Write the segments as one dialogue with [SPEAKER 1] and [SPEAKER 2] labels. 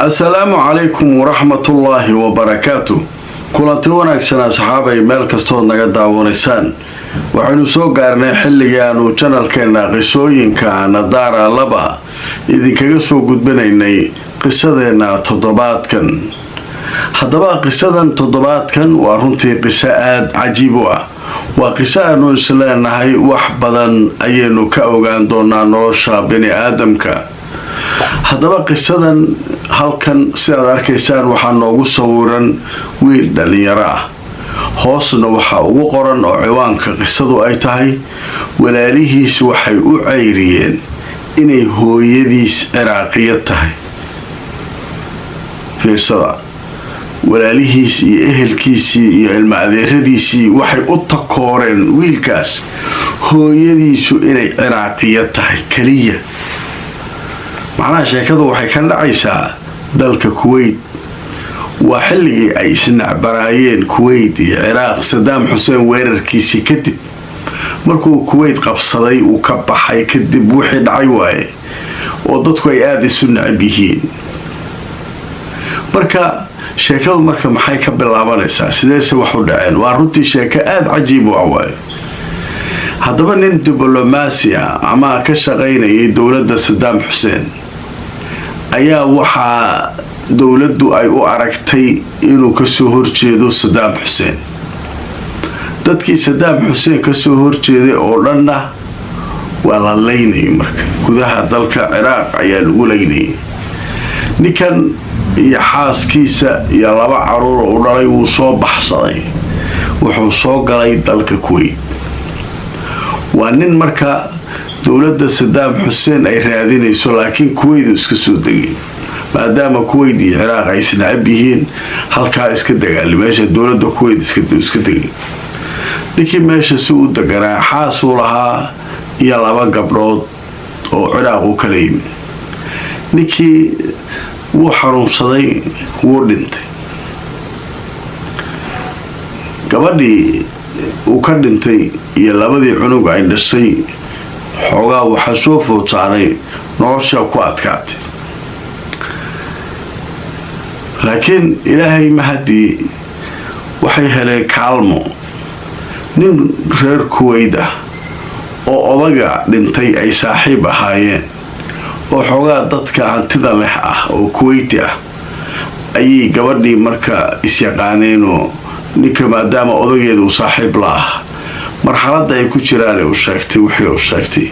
[SPEAKER 1] السلام عليكم ورحمة الله وبركاته. كلانتي wanaagsan asxaabay meel kasto naga daawanaysan. waxaanu soo gaarnay xilligaanu channelkeena qisooyinka Nadaara laba idinkaga soo gudbinaynay qisadeena toddobaadkan. haddaba qisadan toddobaadkan waa runtii qiso aad cajiib ah. waa qiso aanu isleenahay wax badan ayaynu ka ogaan doonaa nolosha bini aadamka. haddaba qisadan halkan sidaad arkaysaan waxaa noogu sawiran wiil dhalinyaro ah. hoosna waxaa ugu qoran oo ciwaanka qisadu ay tahay walaalihiis waxay u ceyriyeen inay hooyadiis Ciraaqiyad tahay. fiirsada, walaalihiis iyo ehelkiisii iyo ilma adeeradiisii waxay u takooreen wiilkaas hooyadiisu inay Ciraaqiyad tahay kaliya. macnaha sheekadu waxay ka dhacaysaa dalka Kuwait. waa xilligii ay isnacbaraayeen Kuwait iyo Ciraaq Saddam Hussein weerarkiisii kadib. markuu Kuwait qabsaday uu ka baxay kadib wixii dhacay waaye oo dadku ay aad isu nacab yihiin. marka sheekadu maxay ka bilaabanaysaa, sideese wax u dhaceen? waa runtii sheeko aad cajiib u ah waaye. haddaba nin diblomaasi ah ama ka shaqaynayay dowladda Saddam Hussein ayaa waxaa dowladdu ay u aragtay inuu ka soo horjeedo Saddam Hussein. dadkii Saddam Hussein ka soo horjeeday oo dhanna waa la leynay. marka gudaha dalka Ciraaq ayaa lagu leynay. ninkan iyo xaaskiisa iyo laba caruur oo dhalay wuu soo baxsaday. wuxuu soo galay dalka Kuwait. waa nin marka dowladda Saddam Hussein ay raadinayso, laakiin Kuwait iska soo degay. maadaama Kuwait iyo Ciraaq ay isnacab yihiin, halkaa iska dagaali meesha dowladda Kuwait iska degay. ninkii meesha si u deganaa xaasuu lahaa iyo laba gabdhood oo Ciraaq u kala yimid. ninkii wuu xanuunsaday, wuu dhintay. gabadhii uu ka dhintay iyo labadii cunug ay dhashay xoogaa waxaa soo food saaray nolosha ku adkaatay. laakiin ilaahay mahadii waxay heleen kaalmo. nin reer Kuwait ah oo odaga dhintay ay saaxiib ahaayeen oo xoogaa dadka hantida leh ah oo Kuwaiti ah ayay gabadhii marka isyaqaaneenoo ninka maadaama odageeda uu saaxiib la ah marxaladda ay ku jiraan u sheegtay wixii uu sheegtay.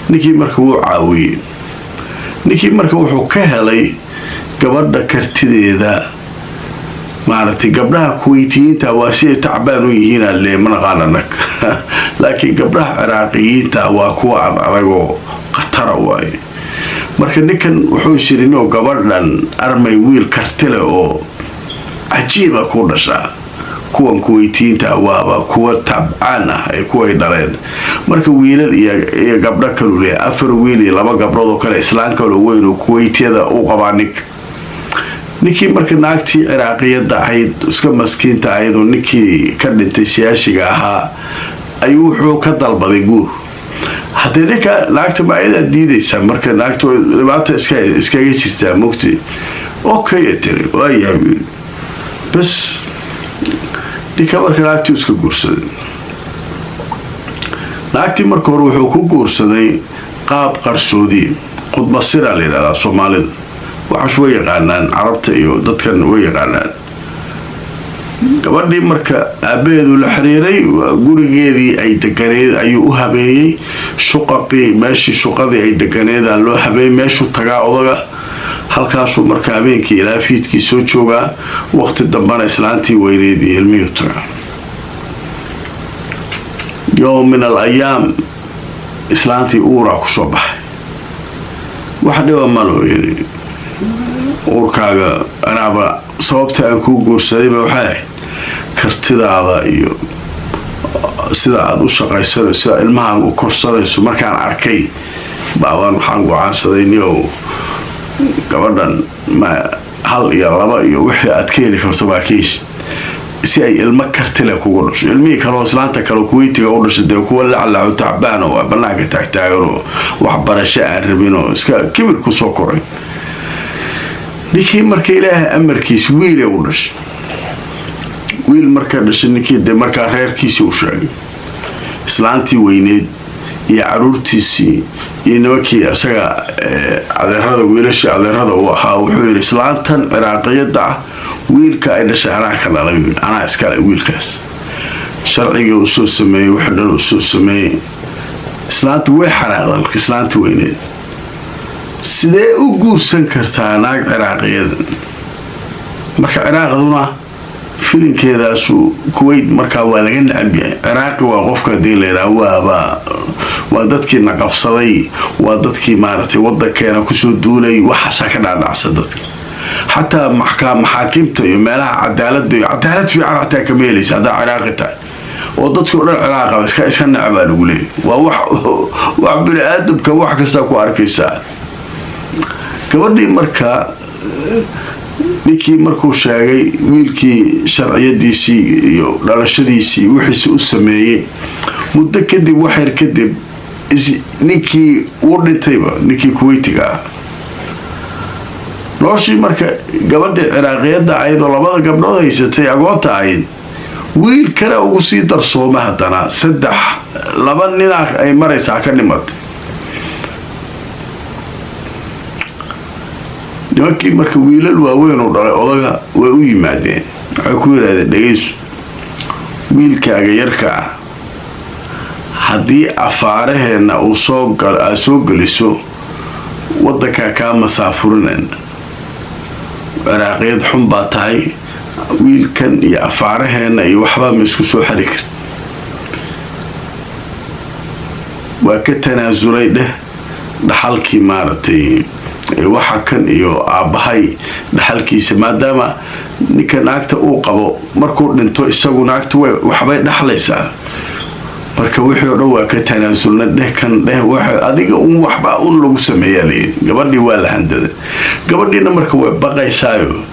[SPEAKER 1] ninkii marka wuu caawiyey. ninkii marka wuxuu ka helay gabadha kartideeda. maaragtay gabdhaha Kuwaitiyiinta waa si ay tacbaan u yihiin alle manaqaan anag laakiin gabdhaha Ciraaqiyiinta waa kuwa adagoo qatara waaye. marka ninkan wuxuu shirinoo gabadhan armay wiil kartile oo cajiiba ku dhashaa. kuwan Kuwaitiyiinta waaba kuwa tabcaan ah ay kuway dhaleen. marka wiilal iyo gabdho kale leeyahay 4 wiil iyo 2 gabdhood oo kale islaan kale weyn oo Kuwaitiyada u qabaa ninkii marka naagtii Ciraaqiyada ahayd iska maskiinta ahayd oo ninkii ka dhintay siyaasiga ahaa ayuu wuxuu ka dalbaday guur. haddii ninka naagta ma ayada diidaysaa, marka naagta dhibaata iskaga jirtaa mugti. okay tiri waayahay bas. ninka marka naagtii iska guursaday. naagtii marka hore wuxuu ku guursaday qaab qarsoodi. khudba sira la yidhahdaa Soomaalida. waxaas way yaqaanaan carabta iyo dadkan way yaqaanaan. gabadhii marka aabaheedu la xiriiray gurigeedii ay deganeed ayuu u habeeyey. meeshii shuqadii ay deganeeda loo habeeyey. meeshuu tagaa odaga halkaasuu marka habeenkii ilaa fiidkii soo joogaa. waqti dambana islaantii weyneed iyo ilmihii tagaa. yowm min al ayaam islaantii uuraa kusoo baxay. wax dhiba ma loo yiri. uurkaaga anaaba sababta aan kuu guursadayba waxay ahayd kartidaada iyo sida aad u shaqaysanayso, sida ilmahaan u korsanayso. markaan arkay baabaan waxaan go'aansaday niyow gabadhan ma hal iyo laba iyo wixii aad ka heli karto baa kiish si ay ilmo kartile kugu dhasho. ilmihii kaleo islaanta kale Kuwaitiga u dhashay dee kuwa lacalaco tacbaan oo bannaanka taagtaagan oo waxbarasho aan rabin oo iska kibir ku soo koray. ninkii marka ilaahay amarkiis wiil u dhashay wiil marka dhashay ninkii de marka reerkiisii u sheegay islaantii weyneed iyo caruurtiisii iyo nimankii asaga adeerada wiilasha adeerada uu ahaa wuxuu yiri islaantan ciraaqiyada ah wiilka ay dhashay anaa ka dhalay anaa iska leh wiilkaas sharciga uu soo sameeyay waxa dhan uu soo sameeyay islaantu way xaraaqday islaantii weyneed sidee u guursan kartaa naag ciraaqiyada marka ciraaqduna filinkeedaasu Kuwait markaa waa laga nacab yahay ciraaqi waa qofka deelera waa dadkii naqabsaday waa dadkii maartay wadankeena ku soo duulay waxa ka dhaadhacsan dadka hatta maxaakiimta iyo meelaha cadaalad fiican hatta ka meelaysa hada ciraaqi tahay oo dadku dhan ciraaqa iska nacab lagu leeyahay waa wax bini aadamka wax kasta ku arkaysaa gabadhii markaa ninkii markuu sheegay wiilkii sharciyadiisii iyo dhalashadiisii wixiisa u sameeyay muddo kadib waxyar kadib ninkii uu dhintayba ninkii Kuwaitiga noloshii marka gabadhii ciraaqiyada ayadoo labada gabdhood haysatay agoonta ahayd wiil kale ugu sii darsooma haddana laba nin ay maraysaa ka dhimatay nimankii marka wiilal waaweyn u dhalay odaga way u yimaadeen waxay ku yiraahdeen dhageyso wiilkaaga yarka ah haddii afaaraheena uu soo geliso wadanka ka masaafurineen ciraaqiyad xun baa tahay wiilkan iyo afaaraheena iyo waxba ma isku soo xiri kartid waa ka tanaasulay dhaxalkii maartay waxa kan iyo aabahay dhaxalkiisa maadaama ninka naagta uu qabo markuu dhinto isagu naagta waxbay dhaxlaysaa marka wixii oo dhan waa ka tanaasulna waxa adiga waxba lagu sameeyay gabadhii waa la handaday gabadhiina marka way baqaysaayo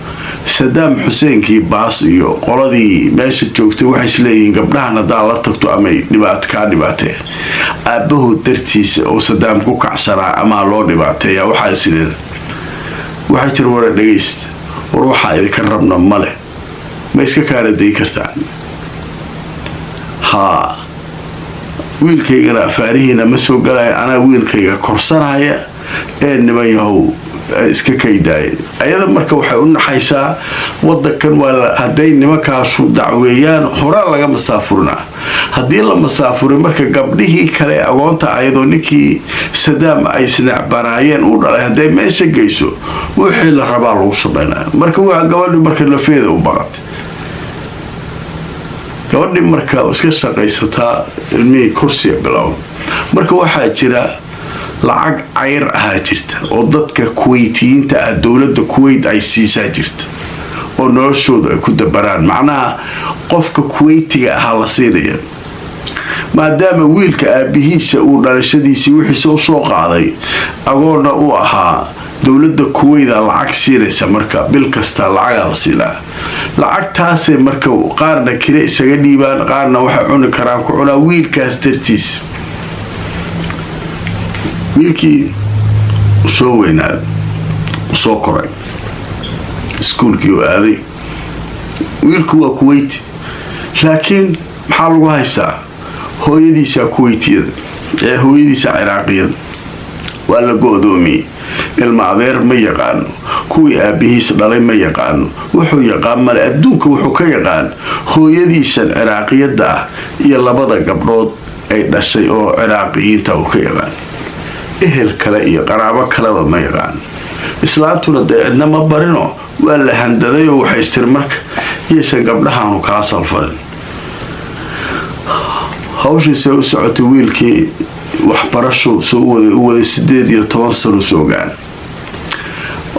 [SPEAKER 1] Saddam Hussein kii baas iyo qoladii meesha joogtay waxay isleeyihiin gabdhahan hadaa la tagto ama dhibaatee aabahu dartiisa oo Saddam ku kacsanaa ama loo dhibaateeya waxaa isleeyahay waxay tir wara dhageyst war waxa ay ka rabna male ma iska kaaraday kartaa ha wiilkayga afaarihiina ma soo galay ana wiilkayga korsanaya ee nimayahow iska kaydaay ayada marka waxay u naxaysaa wadankan waa haday nimankaasu dacweeyaan hore laga masaafurna hadii la masaafuray marka gabdhihii kale agoonta ayadoo ninkii Saddam ay sinacbaraayeen u dhalay haday meesha geyso wixii la rabaa lagu sameeyaa marka waa gabadhi marka la feedo u baqat gabadhi marka iska shaqaysataa ilmi kursi bilow marka waxa jira lacag cayr ah jirta oo dadka Kuwaitiyiinta ah dawladda Kuwait ay siisaa jirta oo noloshooda ay ku dabaraan macnaha qofka Kuwaitiga ah la siinaya maadaama wiilka aabihiisa uu dhalashadiisii wixiisa u soo qaaday agoona uu ahaa dawladda Kuwait lacag siinaysa marka bil kasta lacag la siinaa lacagtaas marka qaarna kale isaga dhiibaan qaarna waxa cuni karaan ku cunaa wiilkaas dartiis wiilkii soo weynaad soo koray iskuulkii oo aaday wiilku waa Kuwait laakiin maxaa lagu haystaa hooyadiisa Kuwaitiyada ee hooyadiisa Ciraaqiyada waa la go'doomiyay ilma adeer ma yaqaan kuwii aabihiisa dhalay ma yaqaan wuxuu yaqaan mal adduunka wuxuu ka yaqaan hooyadiisa Ciraaqiyada iyo labada gabdhood ay dhashay oo Ciraaqiyiinta uu ka yaqaan ehel kale iyo qaraabo kale ma yaqaan islaantuna cidna ma barino waa la handaday oo waxay istir marka yeesha gabdhahan ka salfan hawshiisa u socotay wiilkii waxbarasho soo wada 18 sano soo gaan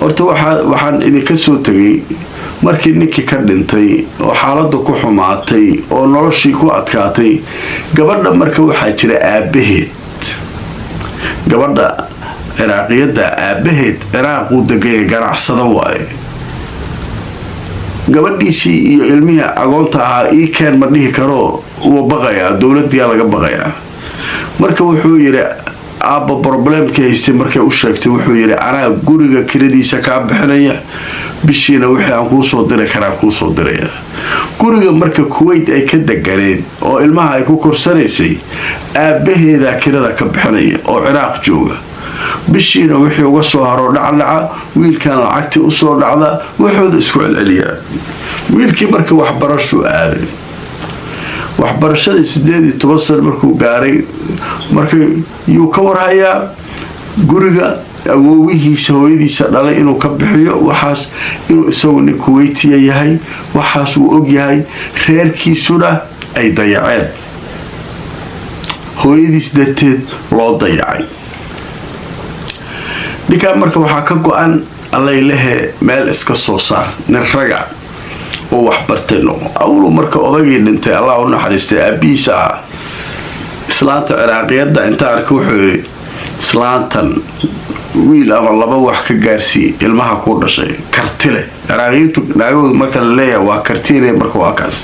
[SPEAKER 1] horta waxaan idinka soo tagay markii ninkii ka dhintay oo xaaladda ku xumaatay oo noloshii ku adkaatay gabadha marka waxa jira aabaheed gabadha Ciraaqiyada aabaheed Ciraaq uu degay ganacsada waaye gabadhiisii iyo ilmihi agoonta ah keen ma dhihi karo uu baqaya dawladda laga baqaya marka wuxuu yiri aabba problemka haystay markay u sheegtay wuxuu yidhi anaa guriga kiradiisa kaa bixinaya bishiina wixii aan kuu soo diri karaa kuu soo diraya. guriga marka Kuwait ay ka deganeen oo ilmaha ay ku korsanaysay aabaheeda kirada ka bixinaya oo Ciraaq jooga. bishiina wixii uga soo haro dhacdhaca wiilkan lacagtii u soo dhacda wuxuu isku celceliyaa. wiilkii marka waxbarasho aaday waxbarashadii 18 sano markuu gaaray markay yuu ka warhayaa guriga awoowihiisa hooyadiisa dhalay inuu ka bixiyo waxaas inuu isagu nin Kuwaitiya yahay waxaas uu og yahay reerkiisuna ay dayaceen hooyadiis darteed loo dayacay. ninka marka waxaa ka go'an allay lehe meel iska soo saar nin raga oo wax bartay noqo. awlu marka odagii dhintay Allah u naxariistay aabiisa islaanta Ciraaqiyada inta arko wuxuu yiri islaantan wiil ama laba wax ka gaarsi ilmaha ku dhashay kartile Ciraaqiyadu naagoodu marka la leeyahay waa kartile marka waa kaas.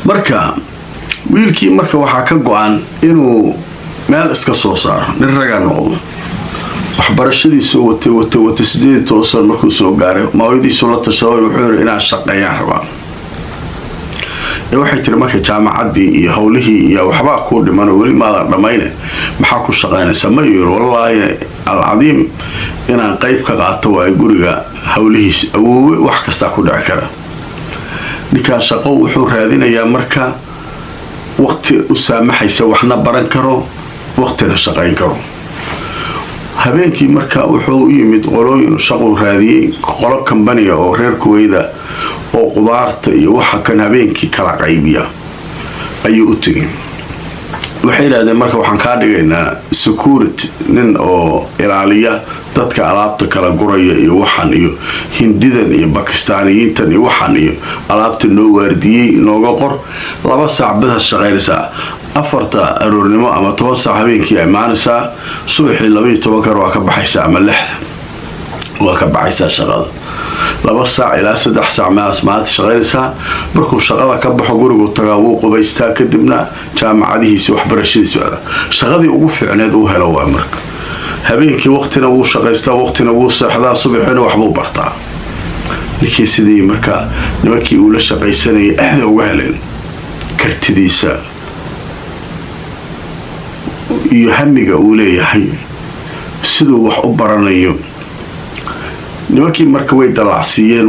[SPEAKER 1] marka wiilkii marka waxaa ka go'an inuu meel iska soo saaro nin raga noqdo. waxbarashadiisa watay 18 sano markuu soo gaaray maawadiisu la tashaday wuxuu yiri inaan shaqeeyaan rabaa. waxay tiri marka jaamacadii iyo hawlihii iyo waxba ku dhiman wali ma dhamayne maxaa ku shaqeynaysaa ma yiri wallahi al-cadiim inaan qayb ka qaato waa guriga hawlihiisa awoowe wax kasta ku dhici kara. ninka shaqo wuxuu raadinayaa marka waqti u saamaxaysa waxna baran karo waqtina shaqeyn karo. habeenkii marka wuxuu u yimid qolooyin shaqo raadiyay qolo company oo reer Kuwait oo qudaarta iyo waxa kan habeenkii kala qaybiya ayuu u tagay. waxay yiraahdeen marka waxaan ka dhigaynaa security nin oo ilaaliya dadka alaabta kala guraya iyo waxan iyo Hindidan iyo Pakistaaniyiintan iyo waxan iyo alaabta noo waardiyay nooga qor 2 saac bada shaqeynaysa afarta aroornimo ama 10 saac habeenkii ay maanaysaa subaxii 12 kar waa ka baxaysaa ama 6 waa ka baxaysaa shaqada 2 saac ilaa 3 saac maad shaqeynaysaa. markuu shaqada ka baxo guriga tagaa wuu qubaystaa kadibna jaamacadihiisa waxbarashadiisa shaqadii ugu fiicneed uu helo waa marka habeenkii waqtina wuu shaqaystaa waqtina wuu seexdaa subaxina waxbuu bartaa. ninkii sidii marka nimankii uu la shaqaysanayay aad uga heleen kartidiisa iyo hamiga uu leeyahay sidoo wax u baranayo. nimankii marka way dalacsiiyeen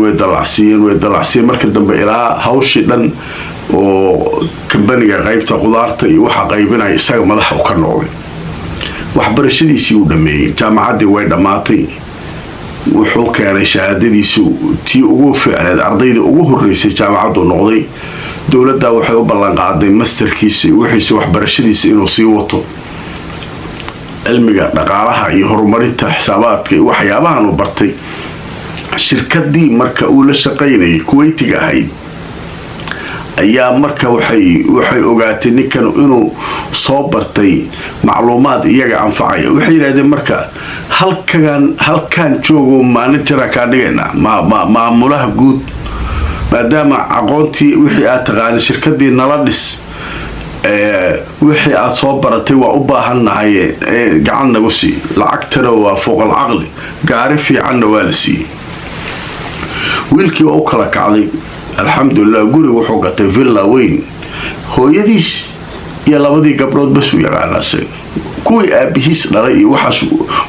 [SPEAKER 1] marka dambe ilaa hawshii dhan oo company-ga qaybta qudaarta iyo waxa qaybinay isaga madax u ka noqday. waxbarashadiisii uu dhameeyay jaamacadii way dhamaatay wuxuu keenay shahaadadiisu tii ugu fiicneed ardayda ugu horeysay jaamacadu noqday. dawladda waxay u ballan qaaday masterkiisa wixiisa waxbarashadiisa inuu sii wato cilmiga dhaqaalaha iyo horumarinta xisaabaadka iyo waxyaabahan uu bartay. shirkadii marka uu la shaqeynayay Kuwaitiga ahayd ayaa marka waxay ogaatay ninkan inuu soo bartay macluumaad iyaga anfacaya. waxay yiraahdeen marka halkan joogo manager ka dhigayna maamulaha guud maadaama aqoontii wixii aad taqaan shirkadii nala dhis wixii aad soo baratay waa u baahanahay gacan nagu sii lacagtana waa fooq al-aqli gaari fiicanna waa la siiyay. wiilkii oo kala kacday alxamdulillah guriga wuxuu gatay villa weyn hooyadiis iyo labadii gabdhood bas u yaqaanasay. kuwii aabihiis dhalay iyo waxaas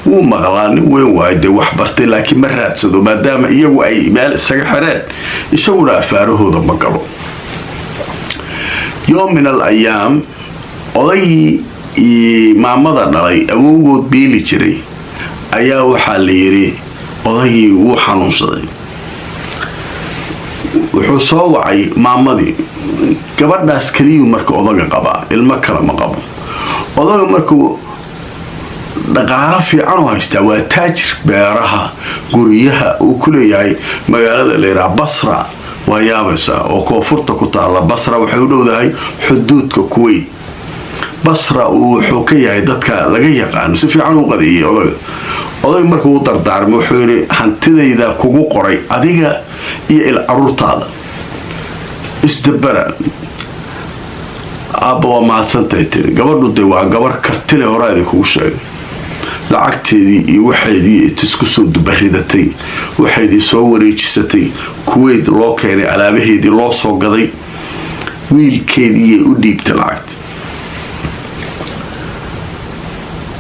[SPEAKER 1] uu maqlaan weyn waayde wax bartay laakiin ma raadsado maadaama iyagu ay meel isaga xireen isaguna afaarahooda ma galo. يوم من الأيام oday maamada dhalay awowgood beeli jiray ayaa waxa la yiri oday wuu xanuunsaday. wuxuu soo wacay maamadii gabadhaas kaliya marka odaga qaba ilmo kale ma qabo. odaga markuu dhaqaale fiican u haysta waa taajir beeraha guriyaha uu ku leeyahay magaalada leeraa Basra ويابسا وكوفرتا كتالا بصرة وحيو دوداي حدودك كويت بصرة وحوكية دادكا لغا يقان سفي عنو قدية oday markuu dardaarmo wuxuu yiri hantidayda kugu qoray adiga iyo il arurtaada isdabara aabba waa mahadsantahay tiri gabadhu de waa gabar kartile horaadi kugu sheegay lacagteedii iyo waxaydii isku soo dubaridatay waxaydii soo wareejisatay kuweyd loo keenay alaabaheedii loo soo gaday wiilkeedii u dhiibtay lacagta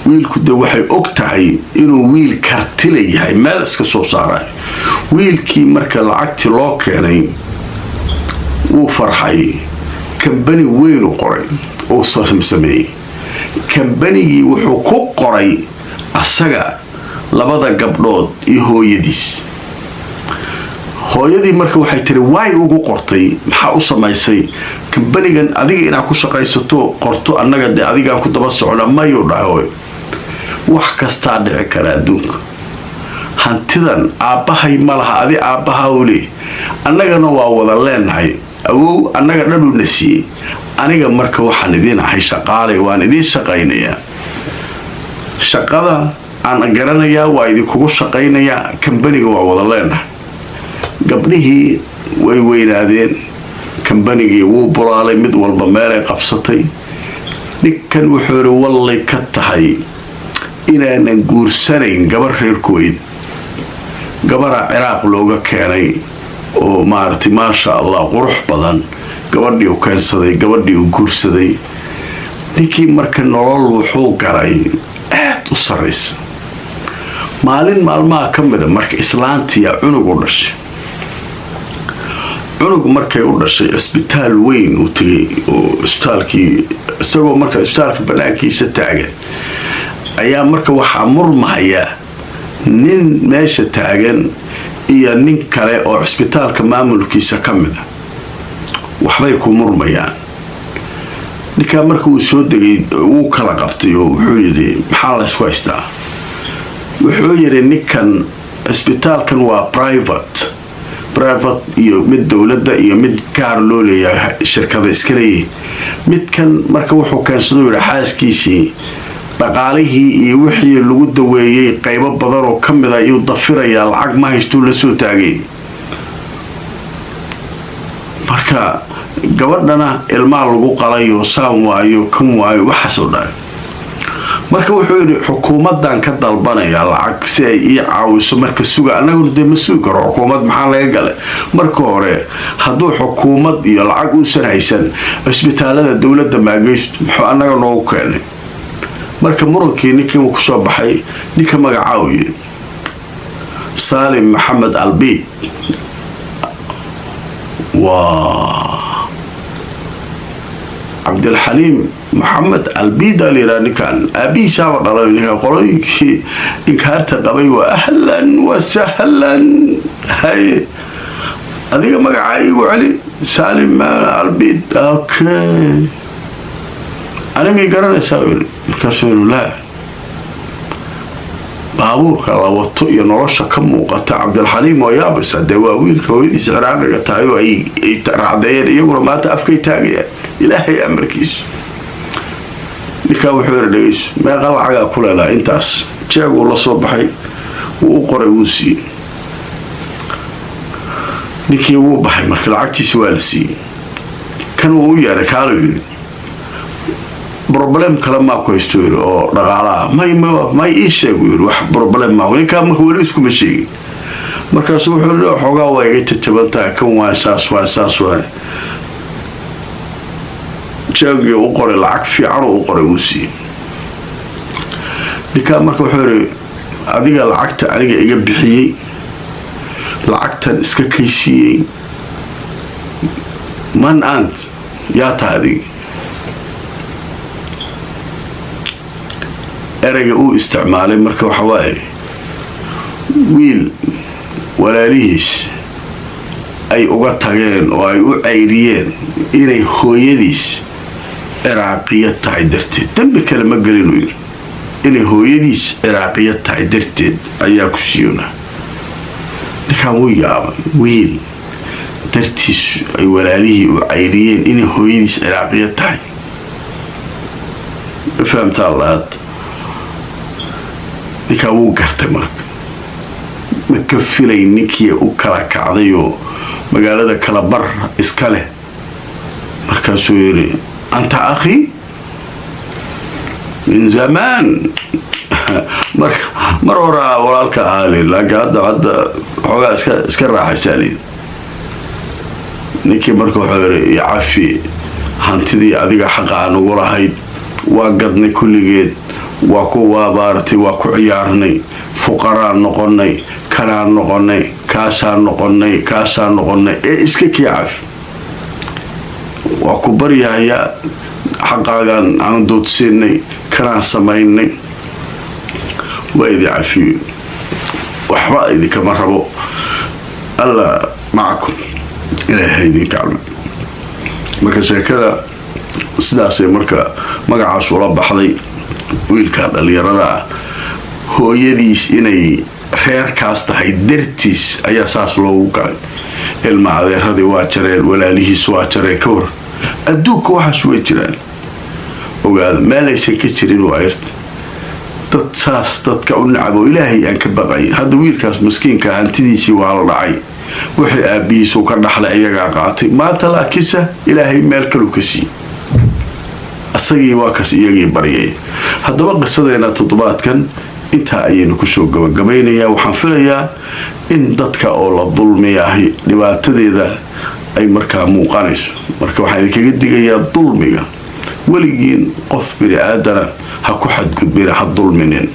[SPEAKER 1] wiilku de waxay og tahay inuu wiil kartile yahay meel iska soo saarayo wiilkii marka lacagtii loo keenay wuu farxay kambani weyn u qoray oo sameeyey kambanigii wuxuu ku qoray asaga labada gabdhood iyo hooyadiis hooyadii marka waxay tiri way ugu qortay maxaa u samaysay kambanigan adiga inaad ku shaqaysato qorto annaga de adigaan ku daba socona mayu dhahay wax kastaa dhici kara adduunka hantidan aabbahay ma laha adi aabbaha u leey annagana waa wada leenahay awow annaga dhanuna siiyey aniga marka waxaan idiin ahay shaqaalay waan idiin shaqaynayaa shaqada aan garanayaa waa idinkugu shaqaynayaa kambaniga waa wada leenahay gabdhihii way weynaadeen kambanigii wuu bulaalay mid walba meelay qabsatay ninkan wuxuu yidhi wallay ka tahay inaanan guursanayn gabar reer Kuwait gabaraa Ciraaq looga keenay oo maartay maasha Allah qurux badan gabadhii u keensaday gabadhii u guursaday ninkii marka nolol wuxuu galay aad u sareysa maalin maalmaha ka mid marka islaantii cunug u dhashay cunug markay u dhashay isbitaal weyn u tagay oo isbitaalkii isagoo marka isbitaalka banaankiisa taagan ayaa marka waxaa murmahaya nin meesha taagan iyo nin kale oo isbitaalka maamulkiisa ka mid ah waxbay ku murmayaan ninka marka uu soo degay uu kala qabtay oo wuxuu yiri maxaa la isku haystaa wuxuu yiri ninkan isbitaalkan waa private iyo mid dawladda iyo mid gaar loo leeyahay shirkada iska leeyahay midkan marka wuxuu keensaday xaaskiisii dhaqaalihii iyo wixii lagu daweeyay qaybo badan oo kamid ah iyo dafiraya lacag ma haysto la soo taagay marka gabadhana ilmaha lagu qalayo saan waayo kan waayo waxa soo dhaay marka wuxuu yiri xukuumadan ka dalbanaya lacag si ay ii caawiso marka suga anagu de masuul karo xukuumad maxaa laga galay marka hore haduu xukuumad iyo lacag u sanaysan isbitaalada dawladda maagaysto muxuu anaga noo keenay marka murunkii ninkii uu ku soo baxay ninka magacaawiye Salim Mohammed Albi عبد الحليم محمد البيدا ليراني كان أبي شاب رأيني قولي إنكارت قبي وأهلا وسهلا هاي هذيك ما قاعد وعلي سالم البيد أوكي أنا ميقرن أسوي كسر لا بابور كلا وطو ينرش كم وقت عبد الحليم ويابس الدواوين كويدي سعرانة تايو أي رعدير يقول ما تأفكي تاجي إلهي أمريكيس لكاو حور ليش ما قال عجا كل لا إنتاس جاء والله صباحي وقرأ وسي لكي وبحي مرك العكتي سوالسي كانوا ويا ركالو بروبلم كلام ما كويستوير أو رجالا ما إيش يقول واحد بروبلم ما وين كان هو ليسكم الشيء مركز وحول حوجا ويجي تتبلتا كم واساس جاء وقرأ العك في عرو وقرأ وسي لكان مركز وحول أديك العكت أديك يجيب بحي العكت إسكاكيسي من أنت يا تادي erayga uu isticmaalay marka waxa waaye wiil walaalihiis ay uga tageen oo ay u ceyriyeen inay hooyadiis Iraaqiya tahay darteed dambi kale ma galin uu yiri inay hooyadiis Iraaqiya tahay darteed ayaa ku siiyona ninkan wuu yaabay wiil dartiis ay walaalihii u ceyriyeen inay hooyadiis Iraaqiya tahay fahamta Allah ninka uu gartay marka ma ka filay ninkii u kala kacday oo magaalada kala bar iska leh markaasuu yiri أنت أخي من زمان مرة ولالك آلي لكن هذا حوغا اسكا راحة سالين ninkii marka wuxuu yacafi hantidii adiga xaq aan ugu lahayd waa gadnay kulligeed waa ku waabaartay waa ku ciyaarnay fuqara noqonay kana noqonay kaasa noqonay ee iska kiyaaf waa ku baryaaya xaqaagan aan doodsinay kana samaynay وإذا عفي وحبا إذا كما ربو الله معكم إلى هيدي كعلم مركز كذا سداسي مركا صورة بحضي ويلكاد اللي يرى هو يديس إني خير كاستحي درتيس أي أساس لوكا المعذير هذي واترين ولا ليه سواترين كور أدوك وحش ويترين وقال ما ليس كترين وعيرت تتساس تتكون عبو إلهي أنك بقعي هذا ويلكاس مسكين كهانتديسي وعلى رعي وحي أبيسو كرنحل أيقا قاطي ما تلاكسه إلهي مالكلو كسي أصيغي واكس إيقي بريي هذا بقى الصدينا تطبات كان انتها أيينو كسو قبينيا وحنفليا إن دادك أولا الظلمية هي لباتدي ذا أي مركا موقانيسو مركا وحيدك قدقيا الظلمية وليين قف بني آدنا هكو حد قدبينا حد ظلمين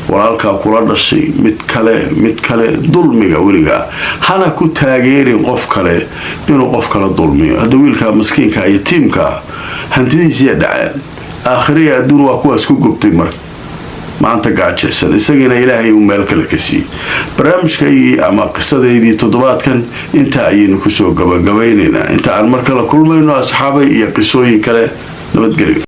[SPEAKER 1] walaalkaa kula dhashay mid kale dulmiga weliga hana ku taageerin qof kale inuu qof kale dulmiyo hada wiilka miskiinka iyo tiimka hantidiisa dhaceen aakhiriya adduun waa kuwaas ku gubtay maanta gaajaysan isagina ilaahay uu meel kale ka sii barnaamijkay ama qisadeedii toddobaadkan inta ayaynu ku soo gabagabaynaynaa inta aan mar kale kulmayno asxaabay iyo qisooyin kale nabadgelyo